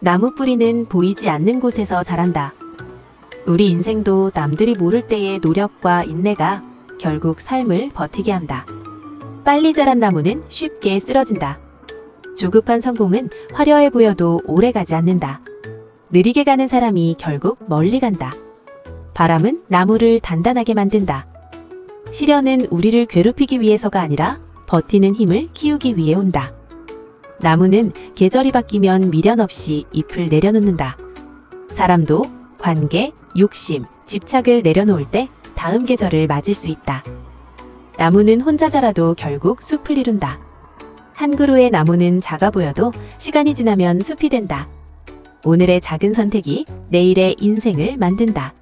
나무 뿌리는 보이지 않는 곳에서 자란다. 우리 인생도 남들이 모를 때의 노력과 인내가 결국 삶을 버티게 한다. 빨리 자란 나무는 쉽게 쓰러진다. 조급한 성공은 화려해 보여도 오래 가지 않는다. 느리게 가는 사람이 결국 멀리 간다. 바람은 나무를 단단하게 만든다. 시련은 우리를 괴롭히기 위해서가 아니라 버티는 힘을 키우기 위해 온다. 나무는 계절이 바뀌면 미련 없이 잎을 내려놓는다. 사람도 관계, 욕심, 집착을 내려놓을 때 다음 계절을 맞을 수 있다. 나무는 혼자 자라도 결국 숲을 이룬다. 한 그루의 나무는 작아 보여도 시간이 지나면 숲이 된다. 오늘의 작은 선택이 내일의 인생을 만든다.